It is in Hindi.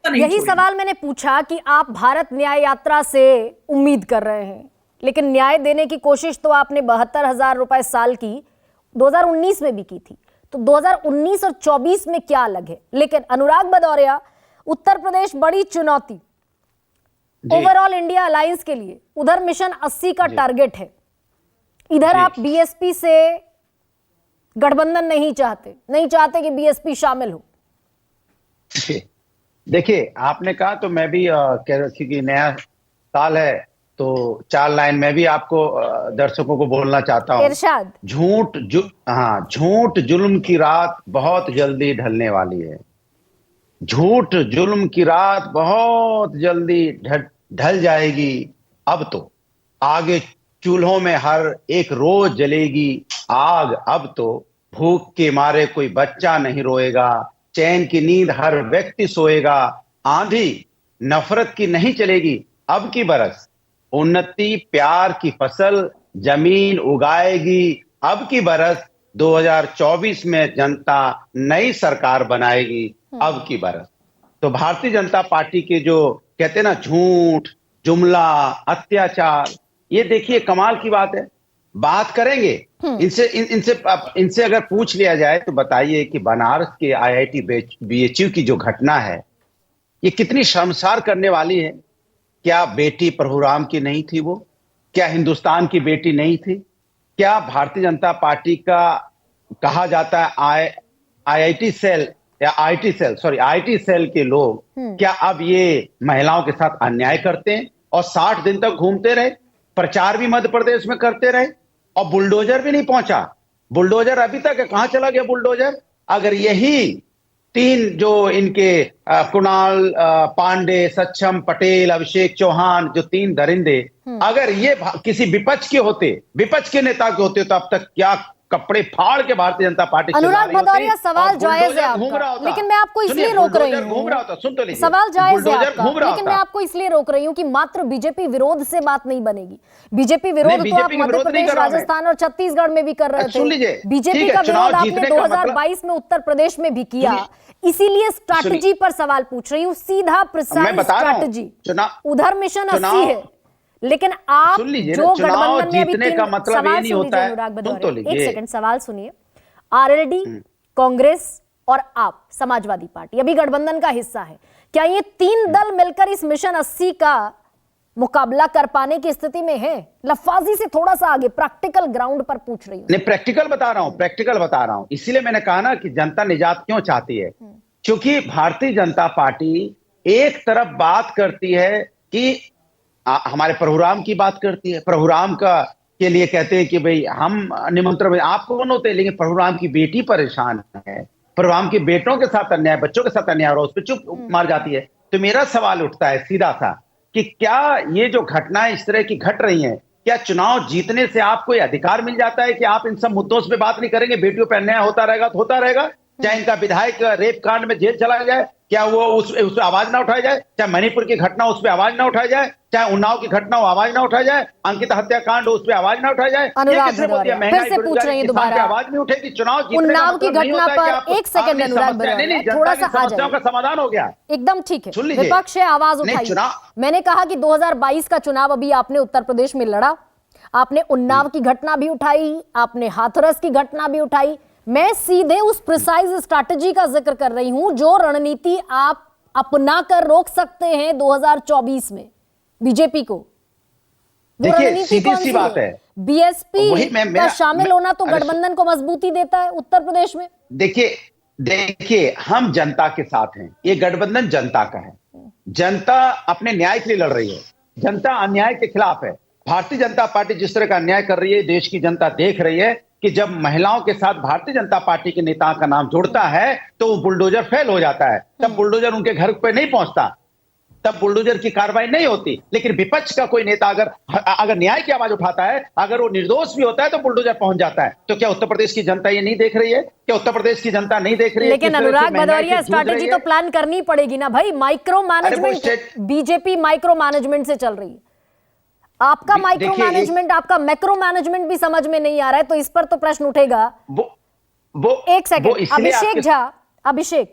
रास्ता नहीं यही छोड़ेंगे। सवाल मैंने पूछा कि आप भारत न्याय यात्रा से उम्मीद कर रहे हैं, लेकिन न्याय देने की कोशिश तो आपने 72,000 रुपए साल की 2019 में भी की थी, तो 2019 और 24 में क्या अलग है? लेकिन अनुराग भदौरिया, उत्तर प्रदेश बड़ी चुनौती ओवरऑल इंडिया अलायंस के लिए, उधर मिशन 80 का टारगेट है, इधर आप बीएसपी से गठबंधन नहीं चाहते कि बीएसपी शामिल हो। देखिए, आपने कहा तो मैं भी कह रहा थी कि नया साल है तो 4 लाइन मैं भी आपको दर्शकों को बोलना चाहता हूँ। इरशाद, झूठ जुल्म की रात बहुत जल्दी ढलने वाली है। झूठ जुल्म की रात बहुत जल्दी ढल जाएगी। अब तो आगे चूल्हों में हर एक रोज जलेगी आग। अब तो भूख के मारे कोई बच्चा नहीं रोएगा, चैन की नींद हर व्यक्ति सोएगा। आंधी नफरत की नहीं चलेगी अब की बरस, उन्नति प्यार की फसल जमीन उगाएगी अब की बरस। 2024 में जनता नई सरकार बनाएगी अब की बरस। तो भारतीय जनता पार्टी के जो कहते हैं ना झूठ जुमला अत्याचार, ये देखिए कमाल की बात है। बात करेंगे इनसे अगर पूछ लिया जाए तो बताइए कि बनारस के आईआईटी बीएचयू की जो घटना है ये कितनी शर्मसार करने वाली है। क्या बेटी प्रभुराम की नहीं थी वो? क्या हिंदुस्तान की बेटी नहीं थी? क्या भारतीय जनता पार्टी का कहा जाता है आईआईटी सेल या आईटी सेल के लोग क्या अब ये महिलाओं के साथ अन्याय करते हैं और 60 दिन तक घूमते रहे, प्रचार भी मध्य प्रदेश में करते रहे और बुलडोजर भी नहीं पहुंचा? बुलडोजर अभी तक कहां चला गया बुलडोजर? अगर यही 3 जो इनके कुणाल पांडे, सक्षम पटेल, अभिषेक चौहान, जो 3 दरिंदे अगर ये किसी विपक्ष के नेता के होते तो अब तक क्या कपड़े फाड़ के भारतीय जनता पार्टी। अनुराग भदौरिया, सवाल जायज है आपका, लेकिन मैं आपको इसलिए रोक रही हूँ। सवाल जायज है आपका, लेकिन मैं आपको इसलिए रोक रही हूँ कि मात्र बीजेपी विरोध से बात नहीं बनेगी। बीजेपी विरोध तो आप मध्य प्रदेश, राजस्थान और छत्तीसगढ़ में भी कर रहे थे। बीजेपी का विरोध आपने 2022 में उत्तर प्रदेश में भी किया। इसीलिए स्ट्रैटेजी पर सवाल पूछ रही हूँ, सीधा प्रिसाइज स्ट्रैटेजी। उधर मिशन 80 है, लेकिन आप जो गठबंधन में अभी 3 मतलब सवाल सुनिए अनुराग भदौरिया, एक सेकंड सवाल सुनिए। आरएलडी, कांग्रेस और आप समाजवादी पार्टी अभी गठबंधन का हिस्सा है। क्या ये 3 दल मिलकर इस मिशन 80 का मुकाबला कर पाने की स्थिति में है? लफाजी से थोड़ा सा आगे, प्रैक्टिकल ग्राउंड पर पूछ रही हूं। नहीं, प्रैक्टिकल बता रहा हूं। इसीलिए मैंने कहा ना कि जनता निजात क्यों चाहती है, क्योंकि भारतीय जनता पार्टी एक तरफ बात करती है कि हमारे प्रभुराम की बात करती है, प्रभुराम का के लिए कहते हैं कि भाई हम निमंत्रण आप कौन होते हैं, लेकिन प्रभुराम की बेटी परेशान है, प्रभुराम के बेटों के साथ अन्याय, बच्चों के साथ अन्याय हो रहा है, उस पर चुप मार जाती है। तो मेरा सवाल उठता है सीधा सा कि क्या ये जो घटनाएं इस तरह की घट रही हैं, क्या चुनाव जीतने से आपको ये अधिकार मिल जाता है कि आप इन सब मुद्दों पे बात नहीं करेंगे? बेटियों पर अन्याय होता रहेगा तो होता रहेगा, चाहे इनका विधायक रेप कांड में जेल चला जाए, क्या वो उस पर आवाज ना उठाई जाए? चाहे मणिपुर की घटना उस पर आवाज ना उठाई जाए, चाहे उन्नाव की घटना हो आवाज ना उठाई जाए, अंकित हत्याकांड उस पर आवाज ना उठाई जाए। अनुराग भदौरिया फिर से पूछ रही हूं दोबारा, आवाज नहीं उठेगी। चुनाव जीतने उन्नाव की घटना पर एक सेकंड अनुराग भदौरिया, थोड़ा सा आ जाइए। का समाधान हो गया, एकदम ठीक है, विपक्ष है, आवाज उठाइए। मैंने कहा कि 2022 का चुनाव अभी आपने उत्तर प्रदेश में लड़ा, आपने उन्नाव की घटना भी उठाई, आपने हाथरस की घटना भी उठाई। मैं सीधे उस प्रिसाइज स्ट्रैटेजी का जिक्र कर रही हूं जो रणनीति आप अपना कर रोक सकते हैं 2024 में बीजेपी को। देखिए, सीधी सी बात है, बीएसपी का शामिल होना तो गठबंधन को मजबूती देता है उत्तर प्रदेश में। देखिए हम जनता के साथ हैं, ये गठबंधन जनता का है। जनता अपने न्याय के लिए लड़ रही है, जनता अन्याय के खिलाफ है। भारतीय जनता पार्टी जिस तरह का अन्याय कर रही है, देश की जनता देख रही है कि जब महिलाओं के साथ भारतीय जनता पार्टी के नेताओं का नाम जुड़ता है तो वो बुलडोजर फेल हो जाता है। तब बुलडोजर उनके घर पे नहीं पहुंचता, तब बुलडोजर की कार्रवाई नहीं होती। लेकिन विपक्ष का कोई नेता अगर न्याय की आवाज उठाता है, अगर वो निर्दोष भी होता है तो बुलडोजर पहुंच जाता है। तो क्या उत्तर प्रदेश की जनता ये नहीं देख रही है? क्या उत्तर प्रदेश की जनता नहीं देख रही है? लेकिन अनुराग भदौरिया, स्ट्रैटेजी तो प्लान करनी पड़ेगी ना भाई। Micro management, BJP micro management से चल रही है, आपका माइक्रो मैनेजमेंट, आपका मैक्रो मैनेजमेंट भी समझ में नहीं आ रहा है, तो इस पर तो प्रश्न उठेगा। एक सेकंड, अभिषेक झा, अभिषेक